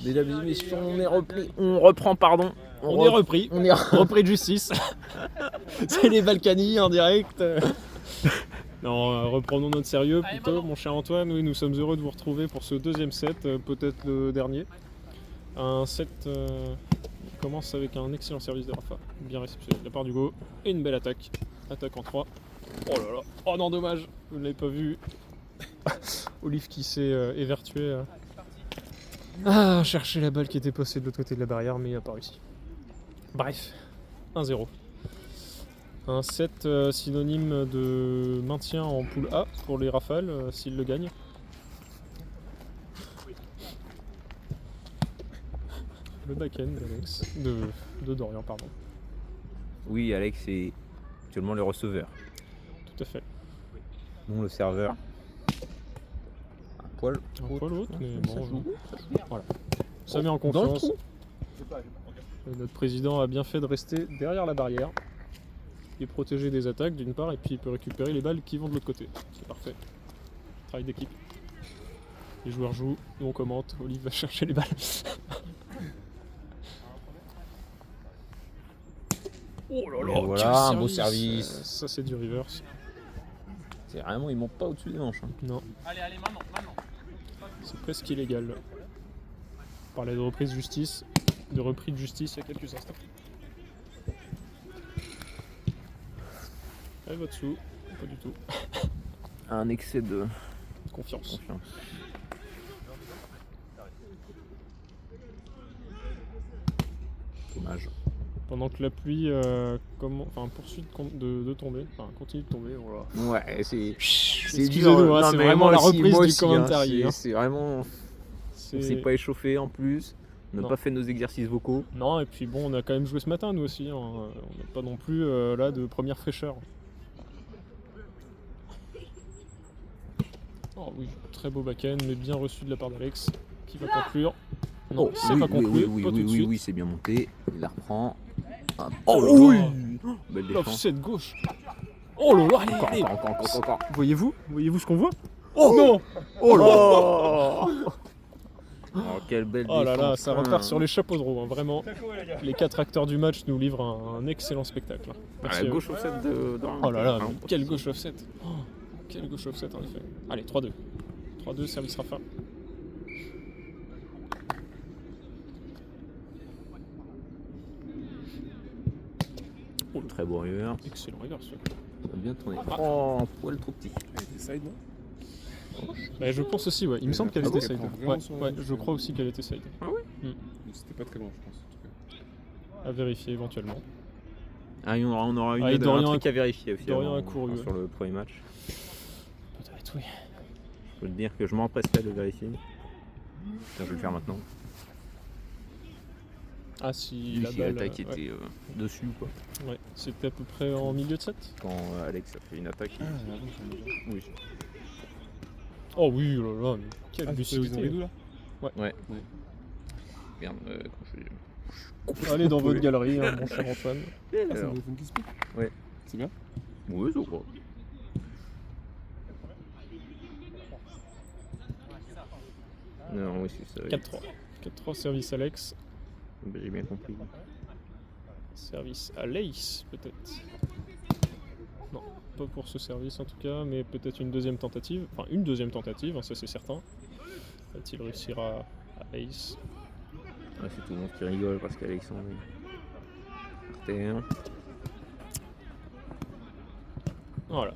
Mesdames et messieurs, on reprend, pardon. On est repris. On est Repris de justice. C'est les Balkany en direct. Non, reprenons notre sérieux plutôt, mon cher Antoine. Oui, nous sommes heureux de vous retrouver pour ce deuxième set, peut-être le dernier. Un set qui commence avec un excellent service de Rafa, bien réceptionné de la part d'Hugo, et une belle attaque. Attaque en 3. Oh là là, oh non, dommage, vous ne l'avez pas vu. Olive qui s'est évertué à chercher la balle qui était postée de l'autre côté de la barrière, mais il n'a pas réussi. Bref, 1-0. Un set synonyme de maintien en poule A pour les Rafales s'ils le gagnent. Le back-end d'Alex, de Dorian, pardon. Oui, Alex est actuellement le receveur. Tout à fait. Non, le serveur. Un poil. Un poil haute, mais Ça bon, joue. voilà. Ça met en Dans le confiance. trou. Notre président a bien fait de rester derrière la barrière et protéger des attaques d'une part, et puis il peut récupérer les balles qui vont de l'autre côté. C'est parfait. Travail d'équipe. Les joueurs jouent, nous on commente, Olive va chercher les balles. Oh là Et voilà, un beau service. Ça c'est du reverse. C'est vraiment, il monte pas au-dessus des manches. Hein. Non. Allez, maintenant. C'est presque illégal. On parlait de reprise justice, de repris de justice il y a quelques instants. Elle va dessous, pas du tout. Un excès de Confiance. confiance. Dommage. Pendant que la pluie poursuit de tomber, enfin continue de tomber, voilà. Ouais, c'est Excusez-nous, dur. hein, Non, c'est mais vraiment moi la aussi, reprise moi du aussi, hein, commentary. Hein. C'est vraiment. On s'est pas échauffé en plus. On n'a Non. pas fait nos exercices vocaux. Non, et puis bon, on a quand même joué ce matin nous aussi, hein. On n'est pas non plus là de première fraîcheur. Oh oui, très beau back-end, mais bien reçu de la part d'Alex, qui va conclure. Non, c'est oui, pas conclu, oui, pas tout de suite. oui, c'est bien monté. Il la reprend. Ah, Oh là oui. là. Belle défense. L'offset de gauche. Oh là là, allez, allez. Encore. Voyez-vous ce qu'on voit? Oh non. Oh là. Oh, quelle belle Oh là là, défense. ça repart sur les chapeaux de roue, hein, vraiment. Les 4 acteurs du match nous livrent un excellent spectacle. Hein. À Merci la à eux. gauche offset de. Oh là là, mais quelle gauche offset. Oh, quelle gauche offset en effet. Allez, 3-2. 3-2, service Rafa. Oh, très beau river. Excellent reverse. Ça a bien tourné. Oh, un poil trop petit. Elle était side, non? Bah, je pense aussi, ouais. Il me semble qu'elle Ah était bon, side. elle prend vraiment Ouais, son ouais, reverse. je crois aussi qu'elle était side. C'était pas très loin, je pense. En tout cas. À vérifier éventuellement. Ah, on aura Ah, et un Dorian truc à vérifier aussi Dorian avant, a couru, sur le premier match. Peut-être, oui. Je peux te dire que je m'empresserai de vérifier. Tiens, je vais le faire maintenant. Ah, si Si la balle. l'attaque ouais. était dessus ou pas. Ouais, c'était à peu près en milieu de set. Quand Alex a fait une attaque. Ah, avant, j'en ai déjà. Oui. Oh oui, oh là là, mais quelle Ah, c'est ceux où ils ont les lucidité. deux là? Merde, quand je Allez dans votre galerie, hein, mon cher Antoine. Ah, c'est Alors. le Funky Speed? Ouais. C'est bien? Oui, ça va. Non, oui, c'est ça. 4-3. 4-3, service Alex. J'ai bien compris. Service à l'Ace, peut-être. Non, pas pour ce service en tout cas, mais peut-être une deuxième tentative. Enfin, une deuxième tentative, hein, ça c'est certain. Va-t-il réussir à Ace? Ah, c'est tout le monde qui rigole parce qu'Alexandre est par terre. Voilà.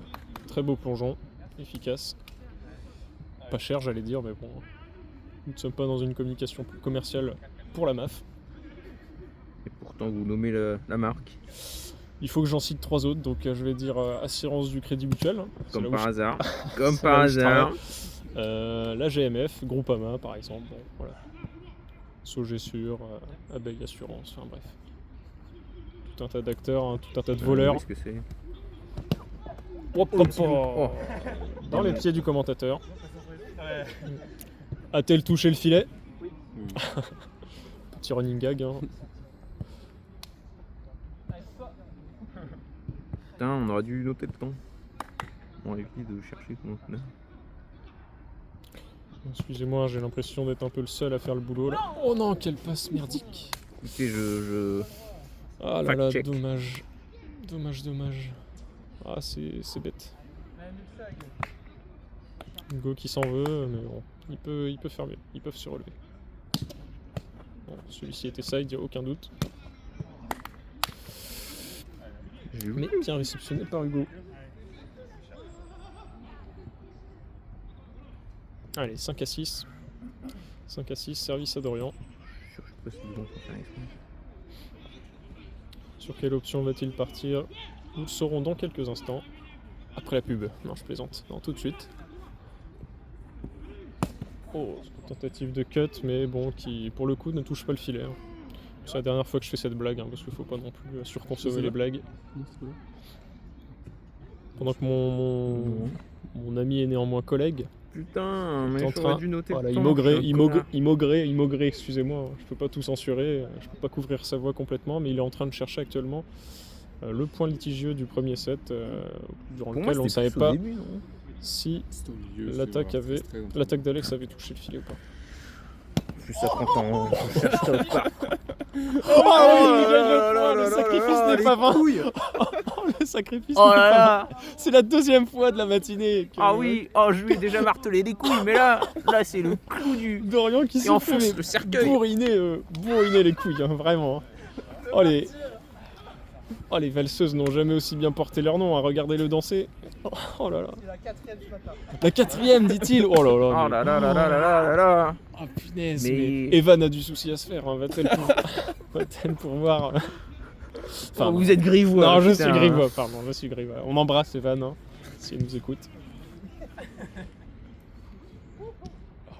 Très beau plongeon, efficace. Pas cher, j'allais dire, mais bon. Nous ne sommes pas dans une communication commerciale pour la MAF. Et pourtant, vous nommez la marque. Il faut que j'en cite 3 autres, donc je vais dire Assurance du Crédit Mutuel. C'est là Comme où par je- hasard. Comme c'est par là où je hasard. La GMF, Groupama par exemple, bon, voilà. Sogessure, Abeille Assurance, enfin bref. Tout un tas d'acteurs, hein, tout un tas de voleurs. Qu'est-ce que c'est? Hop, hop, hop. Dans les pieds du commentateur. A-t-elle touché le filet? Petit running gag. Hein. Putain, on aurait dû noter le temps. On a évité de chercher comment on a. Excusez-moi, j'ai l'impression d'être un peu le seul à faire le boulot là. Oh non, quelle passe merdique. Écoutez, je... Ah là là, Fact check. dommage. Dommage. Ah, c'est bête. Hugo qui s'en veut, mais bon, il peut faire mieux. Ils peuvent se relever. Bon, celui-ci était side, il n'y a aucun doute. Mais bien réceptionné par Hugo. Allez, 5 à 6. 5 à 6, service à Dorian. Je sais pas si c'est bon pour faire exprès. Sur quelle option va-t-il partir? Nous le saurons dans quelques instants. Après la pub. Non, je plaisante. Non, tout de suite. Oh, tentative de cut, mais bon, qui pour le coup ne touche pas le filet. Hein. C'est la dernière fois que je fais cette blague, hein, parce qu'il faut pas non plus surconsommer les blagues. Non, c'est pas là. Pendant que mon ami est néanmoins collègue, Putain, mais est en j'aurais train... dû noter Voilà, le temps, il maugré, excusez-moi, je peux pas tout censurer, je peux pas couvrir sa voix complètement, mais il est en train de chercher actuellement le point litigieux du premier set, durant Pour moi, lequel on ne c'était savait plus au pas début, non si C'était au milieu. l'attaque c'est avait... très l'attaque d'Alex avait touché le filet ou pas. Plus à 30 ans, on cherche ça pas. Le sacrifice n'est pas vain. Le sacrifice Oh n'est là pas là. vain. C'est la deuxième fois de la matinée que Ah oui, je lui ai déjà martelé les couilles, mais là c'est le clou du... Dorian qui Et se enfonce fait le cercueil. bourriner les couilles, hein, vraiment. Oh les valseuses n'ont jamais aussi bien porté leur nom, hein. Regardez-le danser. Oh là là. C'est la quatrième ce matin. La quatrième, dit-il. Oh là là. Oh là là là là là là là. Oh punaise, Mais- mais Evan a du souci à se faire, hein. Va-t-elle pouvoir... Enfin, Vous êtes grivois. non, je putain. suis grivois, pardon, je suis grivois. On embrasse Evan, hein, s'il nous écoute. Oh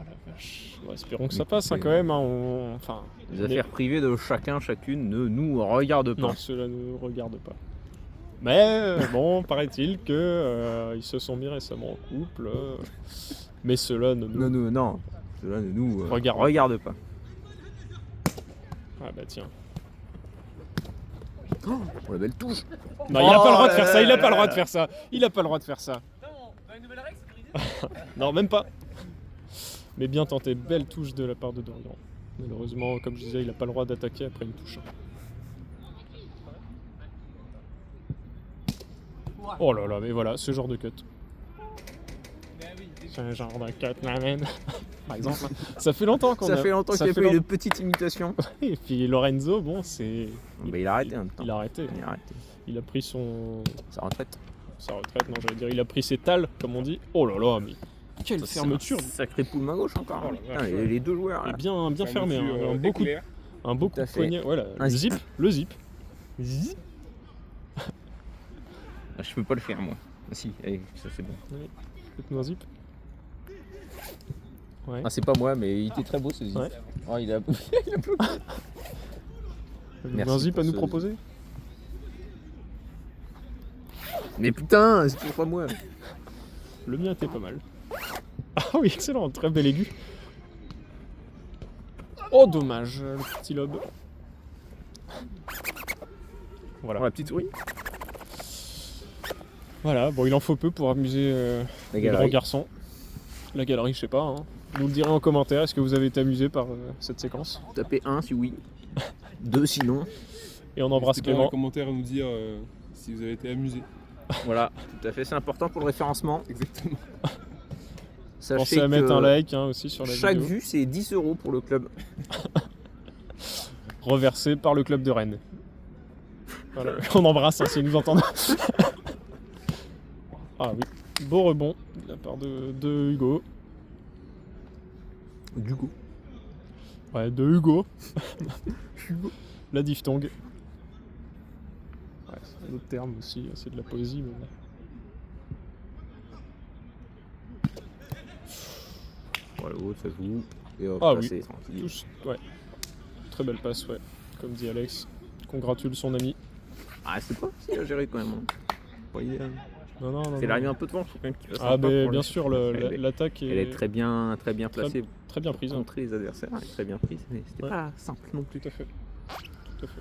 la vache. Bon, espérons que ça passe, hein, quand même. Hein. Enfin, Les affaires privées de chacune ne nous regardent pas. non, cela ne nous regarde pas. Mais bon, paraît-il que ils se sont mis récemment en couple. Mais cela ne nous... Non. Cela ne nous Regarde. pas. Ah bah tiens. Oh la belle touche. Non, il a pas le droit de faire ça, il a pas le droit de faire ça. Il a pas le droit de faire ça. Dans une nouvelle règle, c'est brisé. Non, même pas. Mais bien tenté, belle touche de la part de Dorian. Malheureusement, comme je disais, il a pas le droit d'attaquer après une touche. Oh là là, mais voilà, ce genre de cut. Ce genre de cut, m'amène. Par exemple. Ça fait longtemps qu'on Ça a... fait longtemps qu'il n'y a pas eu de petite imitation. Et puis Lorenzo, bon, c'est... Bah, il a arrêté en même temps. Il a arrêté. Il a arrêté. Il a pris son... Sa retraite. sa retraite, non, j'allais dire, il a pris ses tales, comme on dit. Oh là là, mais quelle fermeture. Sacré poule main gauche encore. Oh la Putain, vache, les deux joueurs. Et Là. bien fermé, hein. Un beau coup à de fait. poignet. Voilà, Un le zip. Zip. Ah, je peux pas le faire moi. Ah, si, allez, ça c'est bon. Faites-nous un zip. Ouais. Ah, c'est pas moi, mais il était très beau ce zip. Ouais. Oh, il a... Avez-vous Merci un zip à pour nous ce- proposer? Mais putain, c'est toujours pas moi. Le mien était pas mal. Ah oui, excellent, très bel aigu. Oh, dommage, le petit lobe. Voilà. Oh, la petite souris. Voilà, bon, il en faut peu pour amuser La les grands galerie. garçons. La galerie, je sais pas. Hein. Vous le direz en commentaire, est-ce que vous avez été amusé par cette séquence? Tapez 1 si oui. 2 sinon. Et on embrasse N'hésitez pas dans les Clément. commentaires à nous dire si vous avez été amusé. Voilà, tout à fait, c'est important pour le référencement. Exactement. Sachez Pensez à mettre que un like hein, aussi sur la chaque vidéo. vue c'est 10 € pour le club. Reversé par le club de Rennes. Voilà. On embrasse hein, s'ils nous entendent. Ah oui, beau rebond de la part de Hugo. Du coup. Ouais, de Hugo. La diphtongue. Ouais, c'est un autre terme aussi, c'est de la poésie. Mais... Voilà, ça joue. Et hop, Ah passez, oui. tranquille. Tous, ouais. Très belle passe, ouais. Comme dit Alex. Congratule son ami. Ah, c'est pas si à gérer quand même. Hein. Vous voyez, Non, non, non. c'est non. l'arrivée un peu de vent, faut quand même qu'il fasse Ah, un pas ben pour bien le- sûr, l'attaque Elle est est très bien placée très bien prise. pour hein. contrer les adversaires. Elle est très bien prise. Mais c'était Ouais. pas simple non plus. Tout à fait. Tout à fait.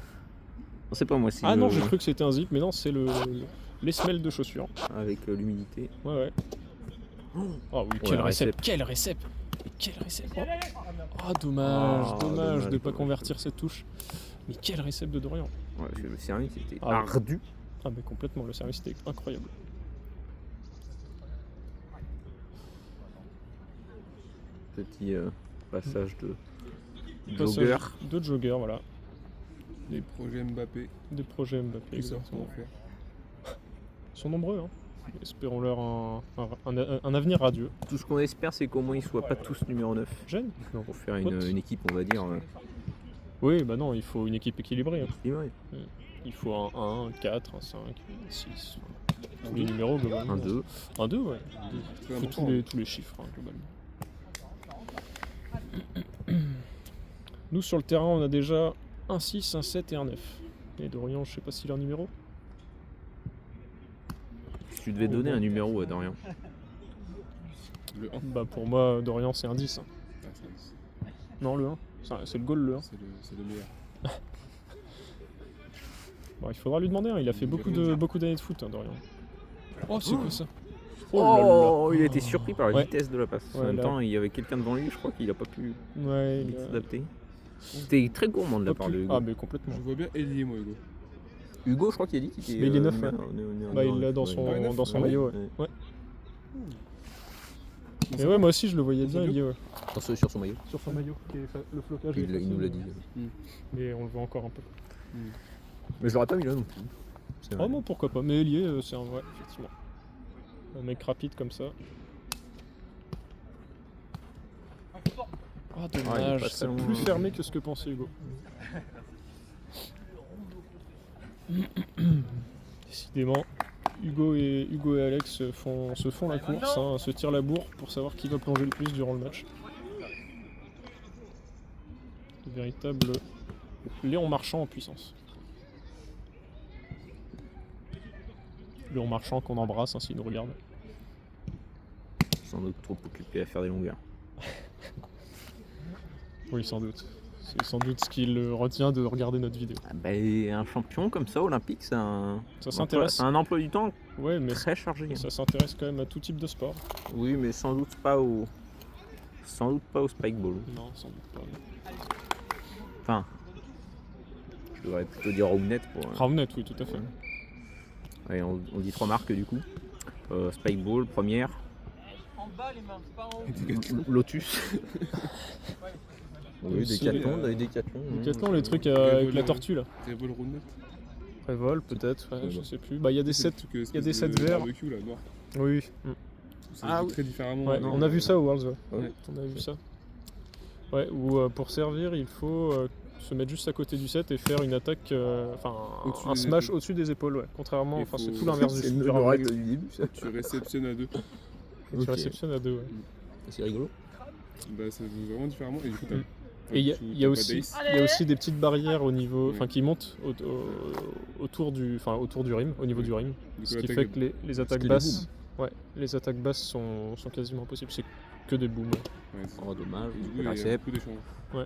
On sait pas moi si. Ah non, j'ai cru que c'était un zip, mais non, c'est les semelles de chaussures. Avec l'humidité. Ouais, ouais. Ah oui, Ouais, quel récep. récep, quel récep. quel réception. Ah, dommage, Ah, dommage de dommage, pas dommage. convertir cette touche. Mais quel réception de Dorian. Ouais, parce que le service était Ah, ardu. Ah, mais complètement, le service était incroyable. Petit passage de Passage jogger. De jogger, voilà. Les projets Mbappé, Des projets Mbappé, tout ça exactement. pour faire. Ils sont nombreux, hein. Espérons-leur un avenir radieux. Tout ce qu'on espère, c'est qu'au moins ils soient pas tous numéro 9. Gêne Non. Pour faire Pote. une équipe, on va dire. Oui, bah non, il faut une équipe équilibrée. Hein. équilibrée. Il faut un 1, un 4, un 5, un 6. Tous les numéros globalement. Un 2. Un 2, ouais. Très Il faut important. tous les chiffres, hein, globalement. Nous, sur le terrain, on a déjà un 6, un 7 et un 9. Et Dorian, je sais pas s'il a un numéro. Si tu devais donner un numéro à Dorian. Le 1. Bah pour moi, Dorian, c'est un 10. Hein. Ah, c'est Non, le 1. C'est le goal, le 1. c'est le meilleur. Bon, il faudra lui demander, hein. Il a fait beaucoup d'années de foot, hein, Dorian. Oh, c'est quoi ça? Oh, il a été surpris par la Ouais. vitesse de la passe. En Ouais, même là. temps, il y avait quelqu'un devant lui, je crois qu'il a pas pu Ouais, s'adapter. C'était très gourmand de la Hop, part de Hugo. Ah, mais complètement. Je vois bien Elie, moi, Hugo. Hugo, je crois qu'il a dit qu'il était. Mais il est neuf, ouais. numéro Bah, il l'a dans ouais, son, Ouais, neuf, dans son ouais. maillot, ouais. Ouais. Mais ouais, moi aussi, je le voyais bien, il y est, ouais. Sur son maillot. Sur son maillot, le flocage. Il nous l'a dit. Mais on le voit encore un peu. Mais je l'aurais pas mis là non plus. C'est vrai. Oh non, pourquoi pas. Mais Elie, c'est un vrai, effectivement. Un mec rapide comme ça. Ah, il est dommage, pas c'est très plus loin. fermé que ce que pensait Hugo. Décidément, Hugo et Alex se font la course, hein, se tirent la bourre pour savoir qui va plonger le plus durant le match. Le véritable Léon Marchand en puissance. Léon Marchand qu'on embrasse hein, s'il nous regarde. Sans doute trop occupé à faire des longueurs. Oui, sans doute. C'est sans doute ce qu'il retient de regarder notre vidéo. Ah bah, un champion comme ça, olympique, c'est un. Ça s'intéresse. C'est un emploi du temps Ouais, mais très chargé. hein. ça s'intéresse quand même à tout type de sport. Oui, mais sans doute pas au. Sans doute pas au spikeball. Non, sans doute pas. Enfin. Je devrais plutôt dire roundnet pour. Roundnet, oui, tout à fait. Allez, on dit 3 marques du coup. Spikeball, première. En bas les mains, pas en haut. Lotus. Oui, Aussi, Décathlon, on a eu Décathlon. Décathlon, les trucs avec la tortue là. Revol Roundnet. Révol, peut-être, ouais, je sais plus. Bah, il y a des C'est sets. le truc, y a espèce des de sets verts. Barbecue là, noir. Oui. Ça Ah se oui. dit très différemment. Ouais, non, on a vu ça au Worlds, ouais. Ouais. On a vu ça. Ouais, où pour servir, il faut se mettre juste à côté du set et faire une attaque, enfin Au-dessus un des smash épaules. au-dessus des épaules, ouais. Contrairement, Il enfin c'est faut- tout l'inverse C'est du une roundnet. règle du début, ça. Tu réceptionnes à deux. Tu Ok. réceptionnes à deux, ouais. C'est rigolo. Bah, ça joue vraiment différemment. Et du coup, Mm. Et il y, tu- y a t'as aussi, pas d'ace. il y a aussi des petites barrières au niveau, enfin Ouais. qui montent autour du rim, au niveau Oui. du rim, Du ce coup, qui l'attaque fait est- que les attaques qu'il y a des basses, ouais, les attaques basses sont quasiment impossibles. C'est que des booms. Ouais, c'est ça. Oh, dommage. Et du coup, il y a Récep. beaucoup d'échanges.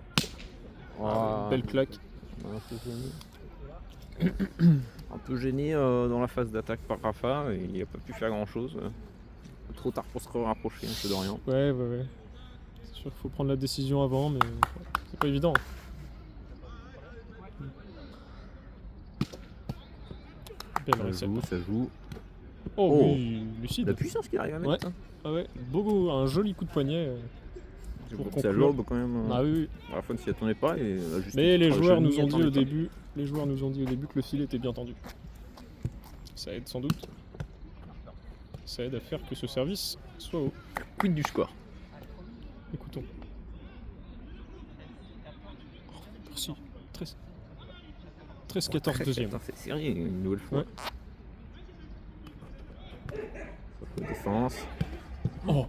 Oh, Belle claque. un peu gêné. Un peu gêné dans la phase d'attaque par Rafa. Et il n'a pas pu faire grand chose. Trop tard pour se rapprocher un peu d'Orient. Ouais. C'est sûr qu'il faut prendre la décision avant, mais c'est pas évident. Belle Ça réception. joue, ça joue. Oh, Oh. oui, lucide. La puissance qu'il arrive à mettre. hein. Ah ouais, beau, un joli coup de poignet. Pour Ça conclure. lobe quand même. Ah oui. À la fois, ne s'y attendait pas. Et, juste Mais les une joueurs chenille nous ont dit attendait au pas. début, que le filet était bien tendu. Ça aide sans doute. Ça aide à faire que ce service soit haut. Quid du score. Écoutons. Oh, merci. 13-14 deuxième. Attends, c'est serré une nouvelle fois. Ouais. La défense. Oh.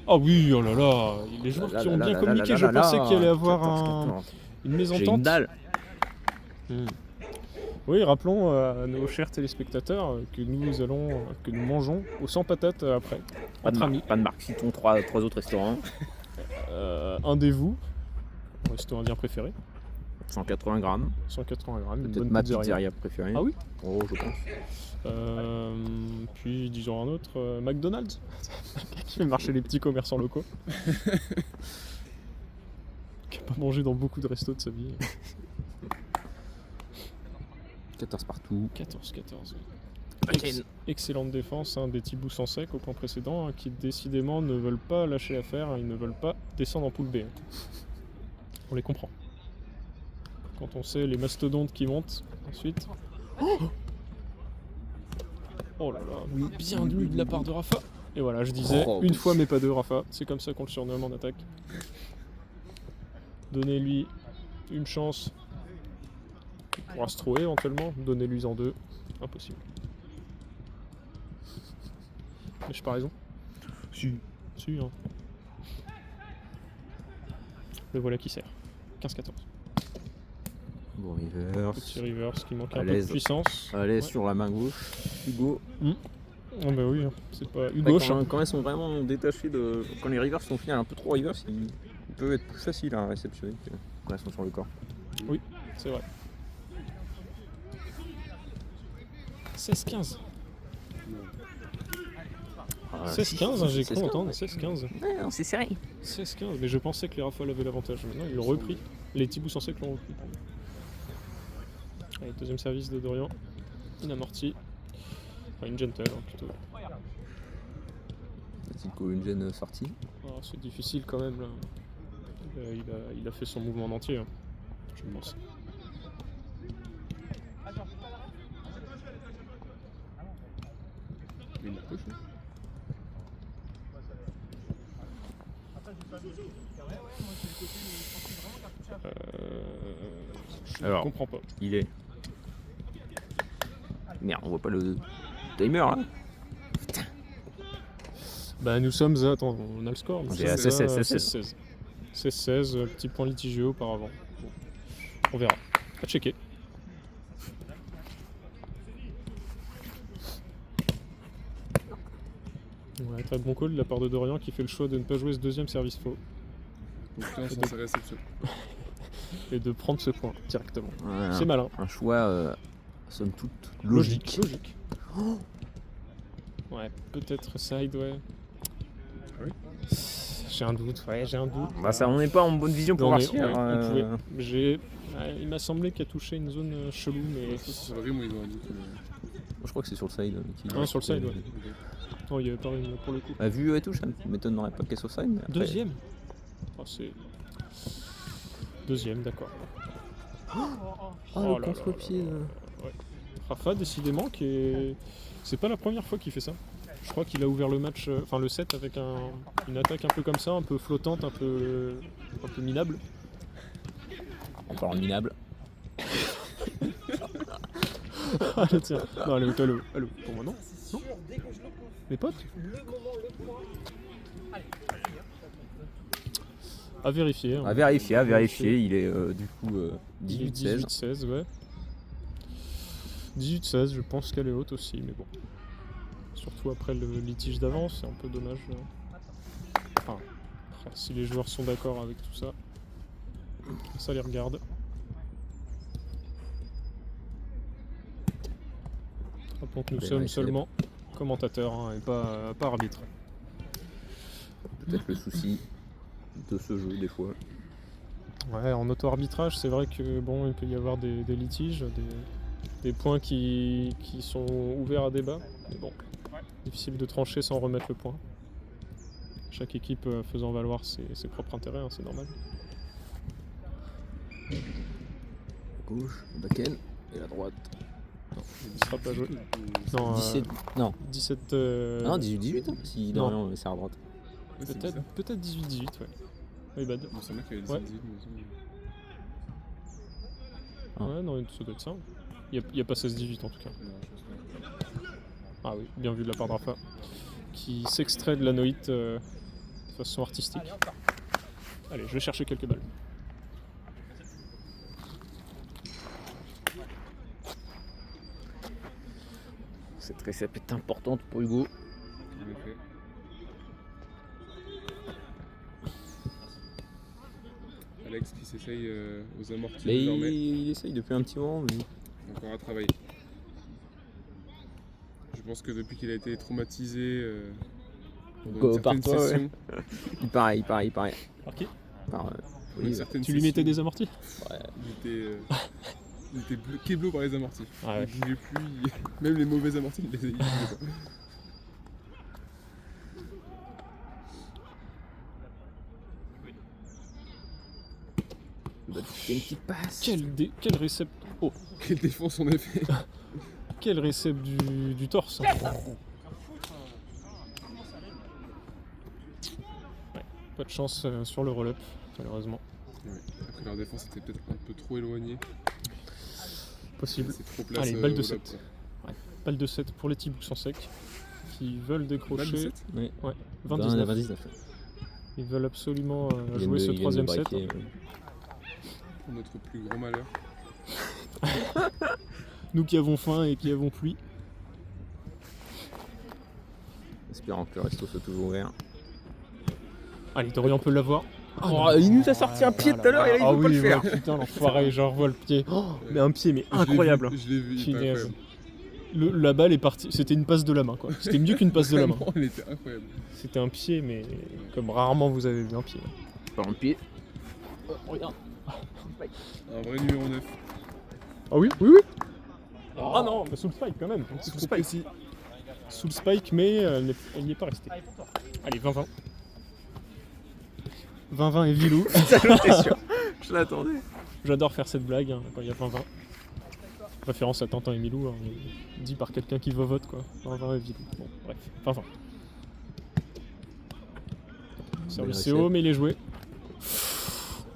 Ah oui, oh là là. Les joueurs qui ont bien communiqué, je pensais qu'il allait avoir une J'ai une mésentente. dalle. Oui, rappelons à nos chers téléspectateurs que nous mangeons au sans patates après. Pas de Entre amis. marque, pas de marque. Citons trois autres restaurants. Un des vous, mon resto indien préféré. 180 grammes. 180 grammes, une Peut-être bonne ma pizzeria. pizzeria préférée. Ah oui? Oh, je pense. Puis disons un autre, McDonald's, qui fait marcher les petits commerçants locaux. Qui n'a pas mangé dans beaucoup de restos de sa vie. 14 partout. 14-14. Bakken. Excellente défense des Thibaut sans sec au point précédent, qui décidément ne veulent pas lâcher l'affaire, ils ne veulent pas descendre en poule B. On les comprend. Quand on sait les mastodontes qui montent, ensuite... Oh là là, oui, bien lu de la part de Rafa. Et voilà, je disais, Oh, une oui. fois mais pas deux Rafa, c'est comme ça qu'on le surnomme en attaque. Donnez-lui une chance, il pourra se trouver éventuellement, donnez-lui en deux, impossible. N'ai-je pas raison? Si, hein. Le voilà qui sert. 15-14. Bon, reverse. Petit reverse qui manque À un peu de l'aise. puissance. Allez, Ouais. sur la main gauche. Hugo. Oh bah oui, hein, c'est pas Après, Hugo. hein. quand elles sont vraiment détachées de. Quand les reverse sont finis un peu trop reverse, ils peuvent être plus faciles à réceptionner que quand elles sont sur le corps. C'est vrai. 16-15. Ah, 16-15, hein, j'ai cru 16-15. entendre. 16-15. Ouais, non, c'est serré. 16-15. Mais je pensais que les Rafales avaient l'avantage. Maintenant, ils l'ont repris. Les Thibaut sans sec l'ont repris. Allez, deuxième service de Dorian. Une amortie. Enfin, une gentle hein, plutôt. Tico, une gêne sortie. Oh, c'est difficile quand même là. Il a fait son mouvement en entier, hein, je pense. Il la push, hein. Je Alors. comprends pas. Il est. Merde, on voit pas le timer là. Bah nous sommes à... Attends, on a le score. On est à 16-16. 16-16, petit point litigieux auparavant. Bon. On verra. À checker. Ouais, très bon call de la part de Dorian qui fait le choix de ne pas jouer ce deuxième service faux Confiance en sa réception. et de prendre ce point directement. Voilà. C'est malin. Un choix, somme toute, logique. Logique. Ouais, peut-être side, ouais. Ah oui. J'ai un doute, ouais, j'ai un doute. Bah ça, on n'est pas en bonne vision pour Non, mais Arcier. ouais, on pouvait. Il m'a semblé qu'il a touché une zone chelou, mais... Je pense que sur le rim, ils ont un doute. Je crois que c'est sur le side. Ah, sur le side, ouais. Non, il y avait pas une pour le coup. Bah, vu et tout, ça ne m'étonnerait pas qu'elle soit side. Mais après... Deuxième. Oh, c'est... Deuxième, d'accord. Oh, Oh le là contre-pied. là là là. Ouais. Rafa, décidément, qui est... C'est pas la première fois qu'il fait ça. Je crois qu'il a ouvert le match, enfin le set avec une attaque un peu comme ça, un peu flottante, un peu minable. En parlant de minable. Allez, tiens. Non, allô, pour moi non. Non. Les potes. À vérifier. hein. À vérifier. Il est du coup 18-16. 18-16, ouais. 18-16, je pense qu'elle est haute aussi, mais bon. Surtout après le litige d'avance, c'est un peu dommage. Enfin, après, si les joueurs sont d'accord avec tout ça, ça les regarde. Rappelons que nous Ben, sommes ouais, seulement commentateurs hein, et pas arbitres. Peut-être le souci de ce jeu des fois. Ouais, en auto-arbitrage, c'est vrai que bon, il peut y avoir des litiges, des points qui sont ouverts à débat, mais bon, difficile de trancher sans remettre le point. Chaque équipe faisant valoir ses propres intérêts, hein, c'est normal. La gauche, le back-end et la droite. Il sera pas joué. Non, 17. Non, 17. non 18-18 hein, si non. Dorian c'est à droite. Peut-être 18-18, ouais. Oui, bad. Bon, c'est vrai qu'il y a Ouais. 18, mais Ah. Ouais, non, ça doit être ça. Il n'y a pas 16-18 en tout cas. non, je pense pas. Ah oui, bien vu de la part de Rafa. Qui s'extrait de l'anoïte de façon artistique. Allez, je vais chercher quelques balles. Cette récepte est importante pour Hugo. En effet. Alex qui s'essaye aux amortis Mais désormais. il essaye depuis un petit moment. Mais... Encore à travailler. Je pense que depuis qu'il a été traumatisé Go une par certaine toi, ouais. session, Il paraît. Par qui Par, une oui, certaine Tu lui mettais des amortis? il était keblo par les amortis. Ah ouais. Il bougeait plus, même les mauvais amortis, il les bougeait pas. il va te faire une petite passe. Quel récept. Oh, Quelle défense on a fait. quel récept du torse. Hein. Ouais, pas de chance sur le roll-up, malheureusement. Ouais. Après leur défense était peut-être un peu trop éloignée. Possible. C'est trop place. Allez, balle de au 7. lob, quoi. Balle de 7 pour les petits bouts sans sec qui veulent Balle de décrocher. 7. Oui. Ouais, 29. 29. Ils veulent absolument Il vient jouer de- ce il vient de troisième set. braquer, Pour notre plus grand malheur. Nous qui avons faim et qui avons pluie. Espérant que le resto soit toujours ouvert. Allez, Dorian peut l'avoir. Oh, il nous a sorti un pied tout à l'heure et là, il ah veut pas oui, le faire. ouais, putain, l'enfoiré, je revois le pied. Oh, mais un pied, mais incroyable. Je l'ai vu, il était Punaise. incroyable. La balle est partie. C'était une passe de la main, quoi. C'était mieux qu'une passe de la main. Vraiment, il était incroyable. C'était un pied, mais comme rarement vous avez vu un pied. Par un pied. Regarde. Un vrai numéro 9. Ah oui, oui, oui. Ah non, mais sous le spike quand même. C'est Sous le trop spike. précis. Sous le spike, mais elle n'y est pas restée. Allez, 20-20. 20-20 et Vilou. T'es sûr? Je l'attendais. J'adore faire cette blague hein, quand il y a 20-20. Référence à Tintin et Milou, hein, dit par quelqu'un qui vote quoi. 20-20 et Vilou. Bon, bref, 20-20. Service Belle haut, mais il est joué.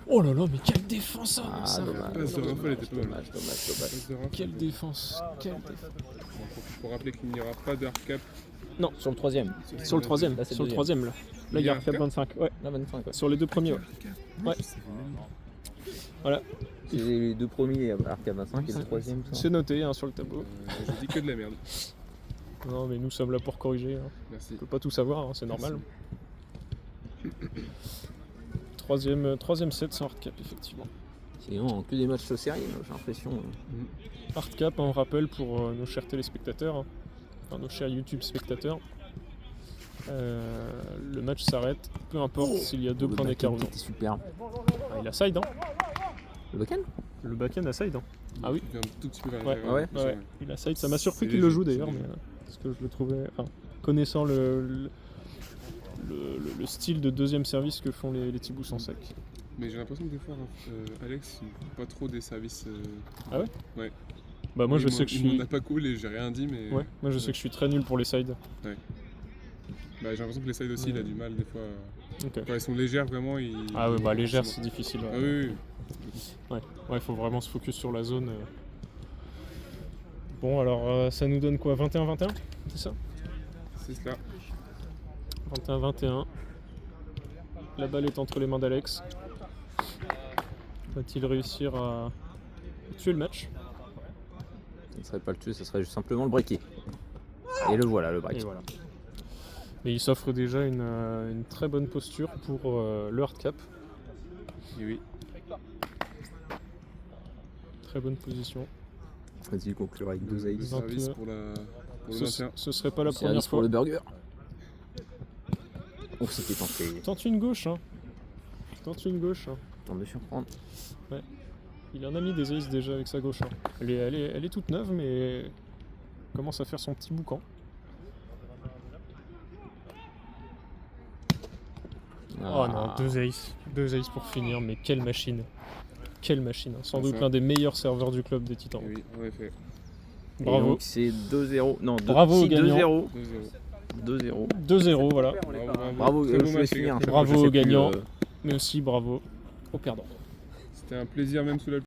Oh là là, mais quelle défense hein, Ah, ça. dommage. passe de Rafa, elle était pas mal. Dommage. Passe de Rafa. Quelle défense. Quelle défense. On profite pour rappeler qu'il n'y aura pas de hardcap. Non, Sur le troisième. sur le troisième. Là, c'est Sur le le troisième là. Là, il y a Il y a Arcap un 25. Ouais, Là, 25. Ouais. sur les deux premiers, ouais. Ouais. Voilà, C'est les deux premiers, Arca 25 et le troisième. ça. c'est noté hein, sur le tableau. J'ai dit que de la merde. Non, mais nous sommes là pour corriger. Hein. Merci. On peut pas tout savoir, hein, c'est normal. Troisième set sans hardcap, effectivement. Sinon, que des matchs sérieux, j'ai l'impression. Hardcap, on rappelle pour nos chers téléspectateurs, hein, enfin nos chers YouTube spectateurs. Le match s'arrête, peu importe s'il y a deux Le points d'écart ou backhand non. était super. Ah, il a side, hein. Le backhand? Le backhand a side, hein. Ah oui. Il est un tout petit peu vers Ouais, l'intérieur, ouais. Ouais, il a side, ça m'a surpris C'est qu'il le léger, joue c'est d'ailleurs, léger. mais parce que je le trouvais, enfin, connaissant le style de deuxième service que font les Tibous sans sec. Mais j'ai l'impression que des fois, Alex, il ne pas trop des services. Ah ouais? Ouais. Bah moi je sais que je Il m'en suis. a pas cool et j'ai rien dit, mais. Ouais, moi je sais que je suis très nul pour les sides. Bah, j'ai l'impression que les sides aussi, il a du mal des fois. Ok. Quand elles sont légères, vraiment, il. Ah ouais, bah légère c'est difficile. Ah oui, oui. Ouais, faut vraiment se focus sur la zone. Bon alors ça nous donne quoi? 21-21? C'est ça? C'est cela. 21-21. La balle est entre les mains d'Alex. Va-t-il réussir à tuer le match? Ça ne serait pas le tuer, ça serait juste simplement le breaker. Et le voilà, le Et break. voilà. Mais il s'offre déjà une très bonne posture pour le hardcap. Et oui. Très bonne position. Va-t-il conclure avec deux Le aces? service 21. pour le Ce, maintien. ce serait pas la première Service pour fois. le burger. Oh, c'était tenté. Tente une gauche, hein. Tente une gauche. Hein. Tente de surprendre. Il en a mis des aces déjà avec sa gauche. Hein. Elle est toute neuve, mais elle commence à faire son petit boucan. Oh non, deux aces. Deux aces pour finir, mais quelle machine. Quelle machine. Hein. Sans Ah, doute ça. l'un des meilleurs serveurs du club des Titans. Et oui, en effet. Et Bravo. donc c'est 2-0. Non, Bravo si, aux gagnants. 2-0. 2-0. 2-0, voilà. Bravo, Très je bon vais match, les finir. gars. Bravo Je sais aux plus, gagnants. Mais aussi bravo aux perdants. C'était un plaisir même sous la